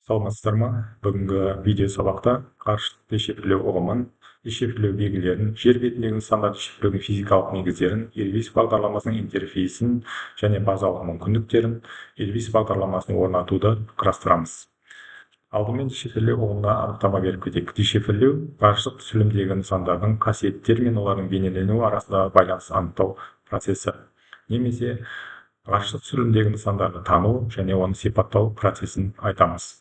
Саламатсыздар ма? Бүгінгі видео сабақта ғарыштық дешифрлеу ұғымын, дешифрлеу белгілерін, жер бетіндегі нысандар дешифрлеудің физикалық негіздерін, Elvis бағдарламасының интерфейсін және базалық мүмкіндіктерін, Elvis бағдарламасын орнатуды қарастырамыз. Алдымен дешифрлеу ұғымына анықтама беріп кетейік. Дешифрлеу ғарыштық түсірілімдегі нысандардың қасиеттері мен олардың бейнеленуі арасындағы байланысты анықтау процесі, немесе ғарыштық түсірілімдегі нысандарды тану және оны сипаттау процесін айтамыз.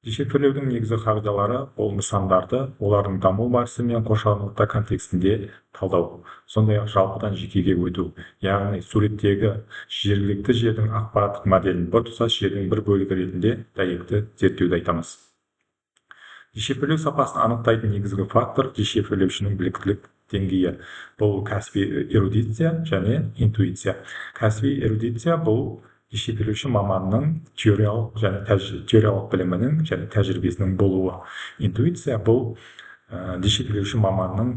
Дешифрлеудің негізгі қағидалары ол нысандарды олардың даму барысы мен қоршаған орта контекстінде талдау, сондай-ақ жалпыдан жекеге өту, яғни суреттегі жергілікті жердің ақпараттық моделін біртұтас жердің бір бөлігі ретінде дәйекті зерттеуді айтамыз. Дешифрлеу сапасын анықтайтын негізгі фактор дешифрлеушінің біліктілік деңгейі. Бұл кәсіби эрудиция және интуиция. Кәсіби эрудиция бұл дешифрлеуші маманның теориялық білімінің және тәжірибесінің болуы. Интуиция бұл дешифрлеуші маманның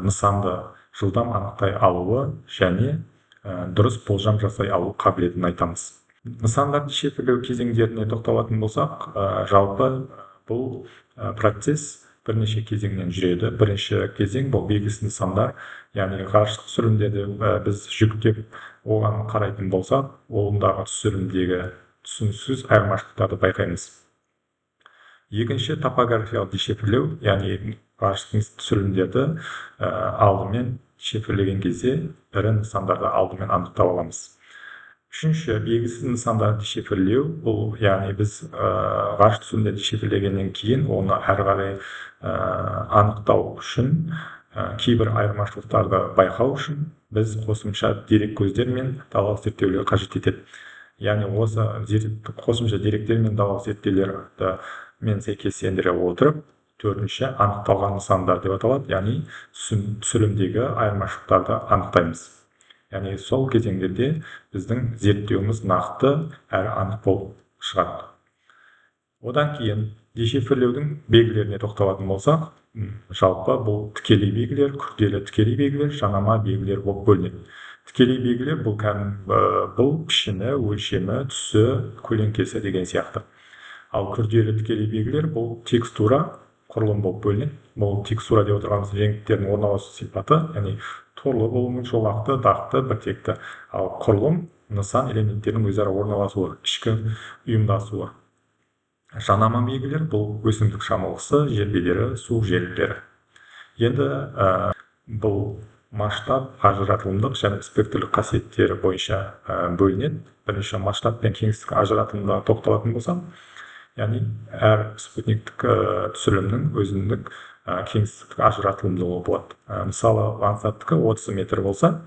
нысанды жылдам анықтай алуы және дұрыс болжам жасай алу қабілетін айтамыз. Нысандар дешифрлеу кезеңдеріне тоқталатын болсақ, жалпы бұл процесс бірнеше кезеңнен жүреді. Бірінші кезең бұл белгісіз нысандар, яғни ғарыштық түсірілімдерді біз жүктеп оған қарайтын болсақ, ондағы түсірілімдегі түсініксіз айырмашылықтарды байқаймыз. Екінші топографиялық дешифрлеу, яғни ғарыштық түсірілімдерді алдымен дешифрлеген кезде ірі нысандарды алдымен анықтап аламыз. Үшінші, белгісіз нысандарды дешифрлеу, бұл яғни біз ғарыш түсірілімдерді дешифрлегеннен кейін оны әрі қарай анықтау үшін, кейбір айырмашылықтарды байқау үшін біз қосымша дерек көздер мен далалық зерттеулер қажет етеді. Яғни осы қосымша деректер мен далалық зерттеулерді мен сәйкестендіре отырып, төртінші анықталған нысандар деп аталады, яғни түсірілімдегі айырмашылықтарды анықтаймыз. Яғни сол кезеңдерде біздің зерттеуіміз нақты әрі анық болып шығады. Одан кейін дешифрлеудің белгілеріне тоқталатын болсақ, жалпы бұл тікелей белгілер, күрделі тікелей белгілер, жанама белгілер болып бөлінеді. Тікелей белгілер бұл пішіні, өлшемі, түсі, көлеңкесі деген сияқты. Ал күрделі тікелей белгілер бұл текстура, құрылым болып бөлінеді. Бұл текстура деп отырғанымыз реңктердің орналасу сипаты, яғни торлы болуы, жолақты, дақты, біртекті. Ал құрылым нысан элементтерінің өзара орналасуы, ішкі ұйымдасуы. Жанама белгілер бұл өсімдік жамылғысы, жер бедері, су желілері. Енді бұл масштаб, ажыратылымдық және спектрлік қасиеттері бойынша бөлінеді. Бірінші масштаб пен кеңістік ажыратылымдарға тоқталатын болсам, яғни әр спутниктік түсірілімнің өзіндік кеңістік ажыратылымдығы болады. Мысалы, лансаттікі 30 метр болса,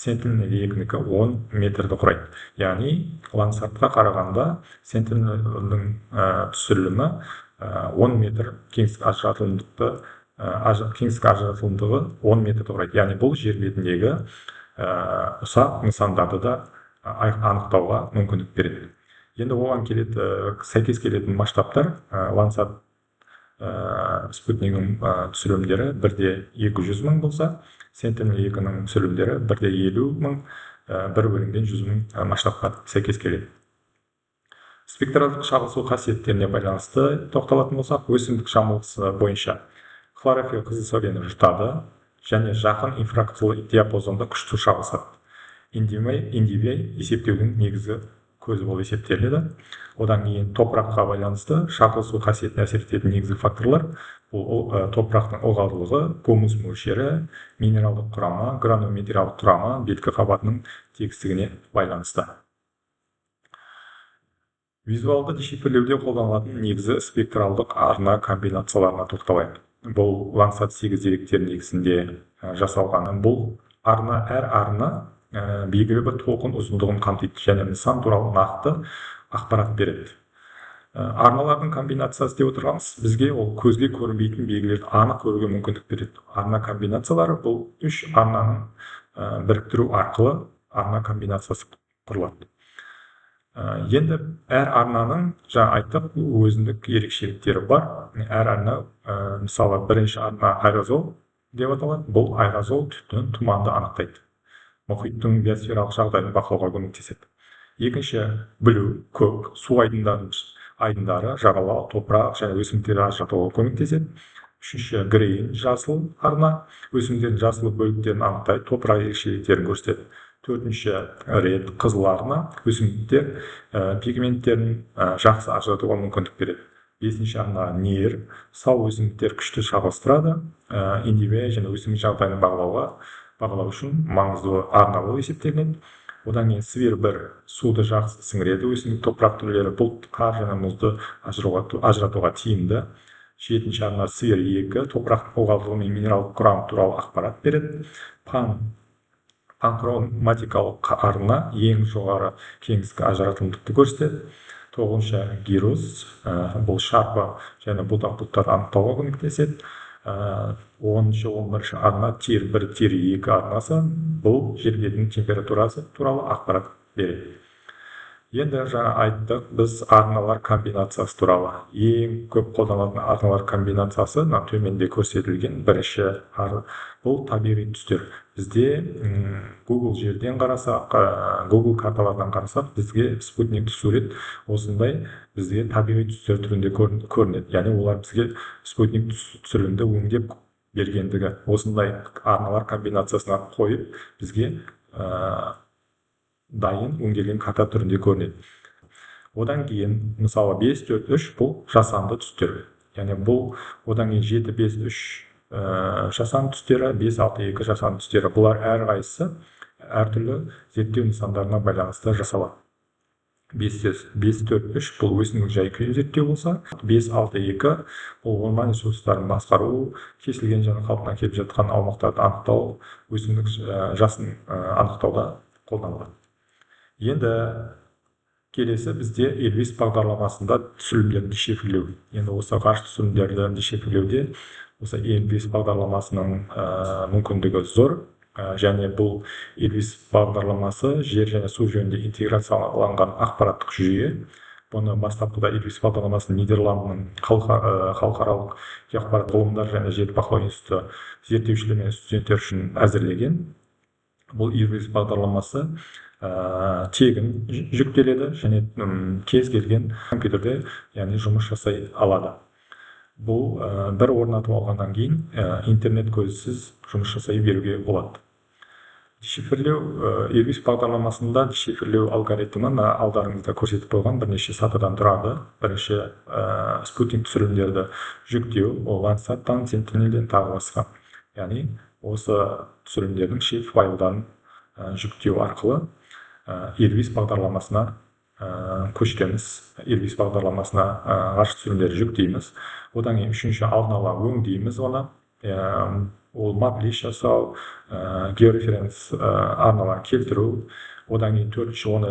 Sentinel-2-нікі 10 метрді құрайды. Яғни лансатқа қарағанда Sentinel-дің түсірілімі 10 метр, кеңістік ажыратылымдығы 10 метрді құрайды. Яғни бұл жер бетіндегі ұсақ нысандарды да анықтауға мүмкіндік береді. Енді оған сәйкес келетін масштабтар, лансат спутнигінің түсірілімдері 1/200 мың болса, Sentinel-2-ның түсірілімдері 1/50 мың, 1/100 мың масштабқа сәйкес келеді. Спектралдық шағылысу қасиеттеріне байланысты тоқталатын болсақ, өсімдік жамылғысы бойынша хлорофилл қызыл сәулені жұтады және жақын инфрақызыл диапазонда күшті шағылысады. NDVI есептеудің негізгі көзі болып есептеледі. Одан кейін топыраққа байланысты шағылысу қасиетіне әсер ететін негізгі факторлар бұл топырақтың ылғалдылығы, гумус мөлшері, минералдық құрамы, гранулометриялық құрамы, беткі қабатының тегістігіне байланысты. Визуалды дешифрлеуде қолданылатын негізгі спектралдық арна комбинацияларына тоқталайық. Бұл лансат 8 деректер негізінде жасалған. Бұл арна, әр арна белгілі бір толқын ұзындығын қамтиды және нысан туралы нақты ақпарат береді. Арналардың комбинациясы деп отырғанымыз бізге ол көзге көрінбейтін белгілерді анық көруге мүмкіндік береді. Арна комбинациялары бұл 3 арнаның біріктіру арқылы арна комбинациясы құрылады. Енді әр арнаның айттық өзіндік ерекшеліктері бар. Әр арна, мысалы бірінші арна аэрозол деп аталады. Бұл аэрозол түтін, тұманды анықтайды. Мұхиттың биосфералық жағдайын бақылауға көмектеседі. Екінші, білу, көк, су айдындарын айдындары, жағалау, топырақ және өсімдіктерді ажыратуға көмектеседі. Үшінші, грейн жасыл арна өсімдіктердің жасыл бөліктерін анықтайды, топырақ ерекшеліктерін көрсетеді. Төртінші, ред қызыл арна өсімдіктер пигменттерін жақсы ажыратуға мүмкіндік береді. Бесінші арна нейр сау өсімдіктер күшті шағылыстырады, индивидуя және өсімдік жағдайын бағалау үшін маңызды арна болып есептелінеді. Одан кейін свир 1 суды жақсы сіңіреді, өсімдік топырақ түрлері бұлт, қар және мұзды ажыратуға тиімді. Жетінші арна свир 2 топырақ ылғалдылығы мен минералдық құрамы туралы ақпарат береді. Панхроматикалық арна ең жоғары кеңістік ажыратымдылықты көрсетеді. Тоғызыншы, гирус бұл шарпы және бұлдақ бұлттарды анықтауға көмектеседі. 10-11 арна тир 1, тир 2 арнасы бұл жер бетінің температурасы туралы ақпарат береді. Енді жаңа айттық біз арналар комбинациясы туралы. Ең көп қолданылатын арналар комбинациясы төменде көрсетілген. Бірінші бұл табиғи түстер. Бізде Google жерден қарасақ, Google карталардан қарасақ, бізге спутниктік сурет осындай бізге табиғи түстер түрінде көрінеді. Яғни олар бізге спутник түсірілімді өңдеп бергендігі. Осындай арналар комбинациясына қойып бізге дайын өңделген карта түрінде көрінеді. Одан кейін мысалы 5-4-3 бұл жасанды түстер. Яғни бұл одан кейін 7-5-3 жасанды түстері, 5-6-2 жасанды түстері. Бұлар әрқайсысы әртүрлі зерттеу нысандарына байланысты жасалады. 5-4-3 бұл өсімдік жай-күйін зерттеу болса, 5-6-2 бұл орман ресурстарын басқару, кесілген және қалпына келіп жатқан аумақтарды анықтау, өсімдік жасын анықтауда қолданылады. Енді келесі бізде Elvis бағдарламасында түсірілімдерді дешифрлеу. Енді осы ғарыш түсірілімдерді дешифрлеуде осы Elvis бағдарламасының мүмкіндігі зор. Және бұл Elvis бағдарламасы жер және су жөнінде интеграцияланған ақпараттық жүйе. Бұны бастапқыда Elvis бағдарламасын Нидерландының халықаралық ақпарат ғылымдар және жер бақылау институты зерттеушілер мен студенттер үшін әзірлеген. Бұл Elvis бағдарламасы тегін жүктеледі және кез келген компьютерде яғни жұмыс жасай алады. Бұл бір орнатып алғаннан кейін интернет көзсіз жұмыс жасай беруге болады. Дешифрлеу Elvis бағдарламасында дешифрлеу алгоритмі алдарыңызда көрсетіп қойған бірнеше сатыдан тұрады. Бірінші спутник түсірілімдерді жүктеу, ол Landsat-тан, Sentinel-ден тағы басқа. Яғни осы түсірілімдердің шифр файлдарын жүктеу арқылы Elvis бағдарламасына көшіреміз. Elvis бағдарламасына ғарыш түсірілімдерді жүктейміз. Одан кейін үшінші алдын ала өңдейміз оны. Ол мап-лист жасау, геореференс арналар келтіру. Одан кейін төртінші оны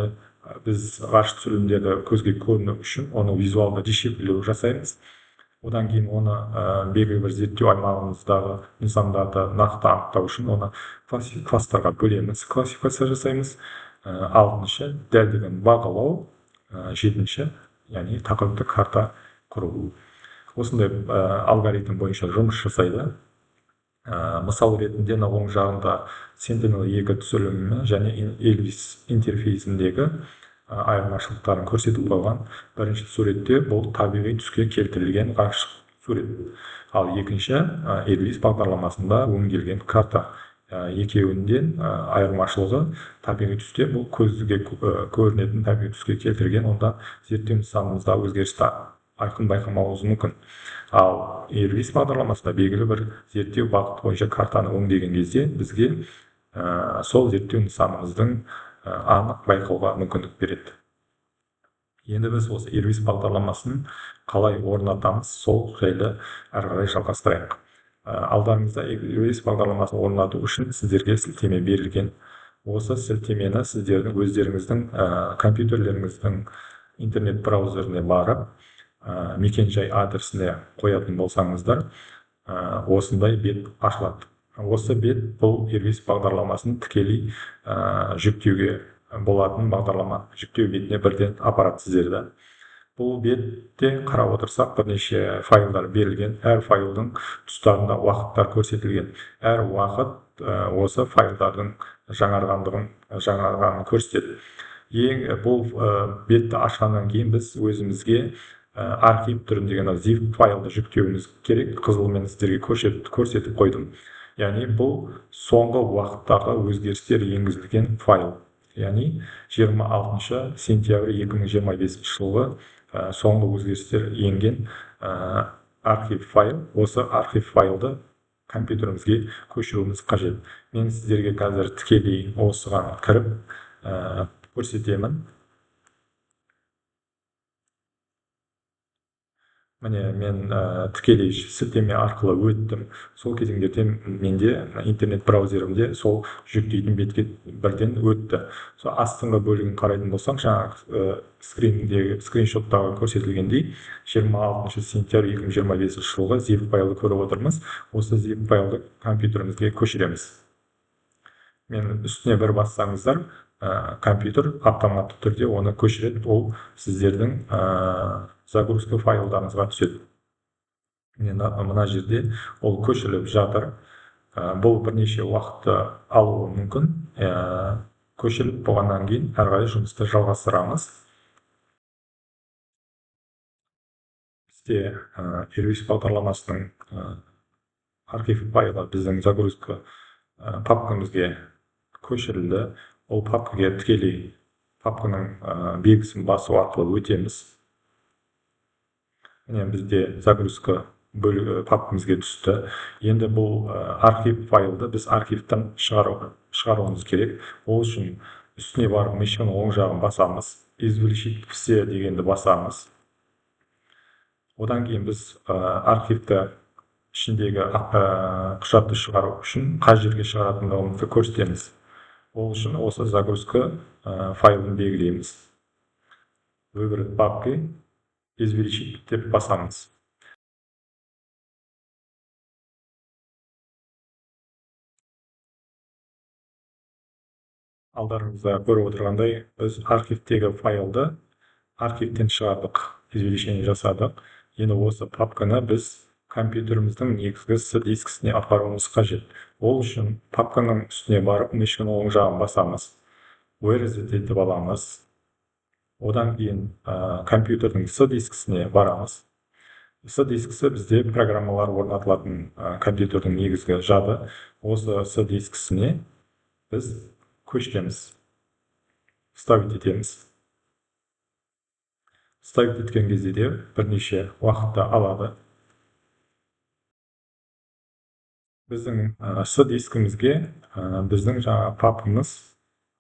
біз ғарыш түсірілімдерді көзге көріну үшін оны визуалды дешифрлеу жасаймыз. Одан кейін оны белгілі бір зерттеу аймағымыздағы нысандарды нақты анықтау үшін оны класстарға бөлеміз, классификация жасаймыз. Алтыншы дәлдігін бағалау, жетінші яғни тақырыптық карта құру. Осындай алгоритм бойынша жұмыс жасайды. Мысал ретінде оң жағында Sentinel-2 түсірілімі және Elvis интерфейсіндегі айырмашылықтарын көрсетіп қойған. Бірінші суретте бұл табиғи түске келтірілген ғарыш сурет. Ал екінші Elvis бағдарламасында өңделген карта. Екеуінден айырмашылығы табиғи түсте бұл көзге көрінетін табиғи түске келтірген, онда зерттеу нысанымызда өзгерісті айқын байқамауымыз мүмкін. Ал Elvis бағдарламасында белгілі бір зерттеу бағыты бойынша картаны өңдеген кезде бізге сол зерттеу нысанымыздың анық байқауға мүмкіндік береді. Енді біз осы Elvis бағдарламасын қалай орнатамыз, сол жайлы әрі қарай жалғастырайық. Алдарыңызда Elvis бағдарламасын орнату үшін сіздерге сілтеме берілген. Осы сілтемені сіздердің өздеріңіздің компьютерлеріңіздің интернет браузеріне барып, мекен-жай адресіне қоятын болсаңыздар, осындай бет ашылады. Осы бет бұл Elvis бағдарламасын тікелей жүктеуге болатын бағдарлама. Жүктеу бетіне бірден апарады сіздерді. Бұл бетте қарап отырсақ, бірнеше файлдар берілген. Әр файлдың тұстарында уақыттар көрсетілген. Әр уақыт осы файлдардың жаңарғанын көрсетеді. Бұл бетті ашқаннан кейін біз өзімізге архив түріндегі zip файлды жүктеуіңіз керек. Қызылмен сіздерге көрсетіп қойдым. Яғни бұл соңғы уақыттағы өзгерістер енгізілген файл. Яғни 26 сентябрь 2025 жылғы соңғы өзгерістер енген архив файл. Осы архив файлды компьютерімізге көшіруіміз қажет. Мен сіздерге қазір тікелей осыған кіріп көрсетемін. Міне, мен тікелей сілтеме арқылы өттім. Сол кезеңдерде менде интернет браузерімде сол жүктейтін бетке бірден өтті. Сол астыңғы бөлігін қарайтын болсақ, жаңағы скриншоттағы көрсетілгендей 26 сентябрь 2025 жылғы zip файлды көріп отырмыз. Осы zip файлды компьютерімізге көшіреміз. Мен үстіне бір бассаңыздар, компьютер автоматты түрде оны көшіреді. Ол сіздердің загрузка файлдарыңызға түседі. Мына жерде ол көшіріліп жатыр. Бұл бірнеше уақытты алуы мүмкін. Көшіріліп болғаннан кейін әрі қарай жұмысты жалғастырамыз. Бізде Airbus бағдарламасының архив файлы біздің загрузка папкамызге көшірілді. Ол папкаға тікелей папканың белгісін басу арқылы өтеміз. Бізде загрузка бөлігі папкамызге түсті. Енді бұл архив файлды біз архивтен шығаруымыз керек. Ол үшін үстіне барып мышының оң жағын басамыз. Извлечить все дегенді басамыз. Одан кейін біз архивті ішіндегі құжатты шығару үшін қай жерге шығаратындығымызды көрсетеміз. Ол үшін осы загрузка файлын белгілейміз. Выбрать папки, извлечить деп басамыз. Алдарыңызда көріп отырғандай, біз архивтегі файлды архивтен шығардық, извлечение жасадық. Енді осы папканы біз компьютеріміздің негізгі C дискісіне апаруымыз қажет. Ол үшін папканың үстіне барып мышының оң жағын басамыз. Where is it деп аламыз. Одан кейін компьютердің C дискісіне барамыз. C дискісі бізде программалар орнатылатын компьютердің негізгі жады. Осы C дискісіне біз көшіреміз. Ставить етеміз. Ставить еткен кезде де бірнеше уақытты алады. Біздің C дискімізге біздің жаңа папкамыз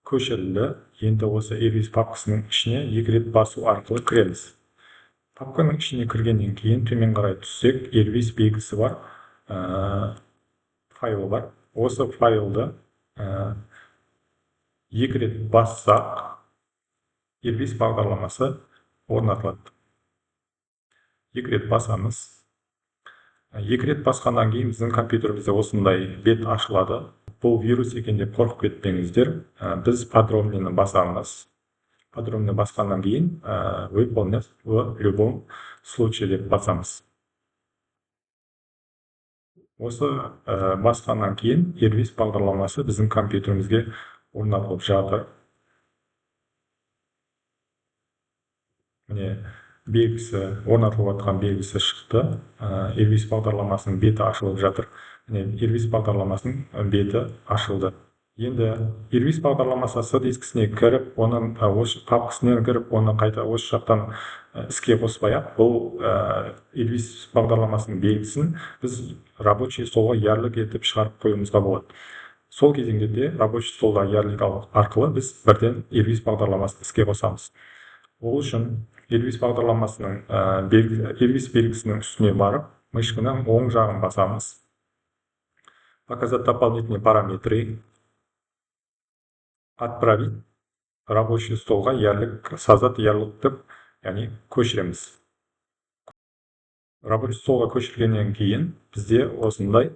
көшірілді. Енді осы Airbus папкасының ішіне екі рет басу арқылы кіреміз. Папканың ішіне кіргеннен кейін төмен қарай түссек, Airbus белгісі бар, файлы бар. Осы файлды екі рет бассақ, Airbus бағдарламасы орнатылады. Екі рет басамыз. Екі рет басқаннан кейін біздің компьютерімізде осындай бет ашылады. Бұл вирус екен деп қорқып кетпеңіздер. Біз подробныйны басамыз. Подробный басқаннан кейін выполнять в любом случае деп басамыз. Осы басқаннан кейін Airbus бағдарламасы біздің компьютерімізге орнатылып жатыр. Міне белгісі, орнатылып жатқан белгісі шықты. Airbus бағдарламасының беті ашылып жатыр. Airbus бағдарламасының беті ашылды. Енді Airbus бағдарламасы C дискісіне кіріп, оның осы папкасынан кіріп, оны қайта осы жақтан іске қоспай-ақ, бұл Airbus бағдарламасының белгісін біз рабочий столға ярлык етіп шығарып қоюымызға болады. Сол кезеңде рабочий столда ярлык арқылы біз бірден Airbus бағдарламасын іске қосамыз. Ол үшін Airbus бағдарламасының Airbus белгісінің үстіне барып, мышканың оң жағын басамыз. Показать дополнительные параметры. Отправить рабочий столға ярлык, создать ярлык деп, яғни көшіреміз. Рабочий столға көшіргеннен кейін бізде осындай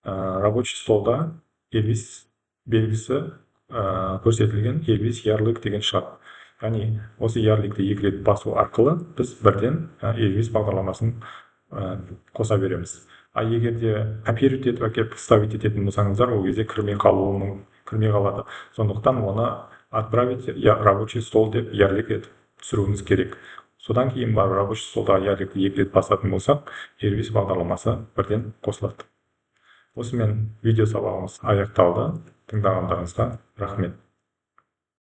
рабочий столда Airbus белгісі көрсетілген Airbus ярлык деген шығады. Яғни осы ярлыкты екі рет басу арқылы біз бірден Airbus бағдарламасын қоса береміз. Егерде копировать етіп әкеліп ставить ететін болсаңыздар, ол кезде кірмей қалады. Сондықтан оны отправить рабочий стол деп ярлык етіп түсіруіңіз керек. содан кейін барып осы солдағы ярлыкты 2 рет басатын болсақ, сервис бағдарламасы бірден қосылады. Осымен видео сабағымыз аяқталды. Тыңдағандарыңызға рахмет.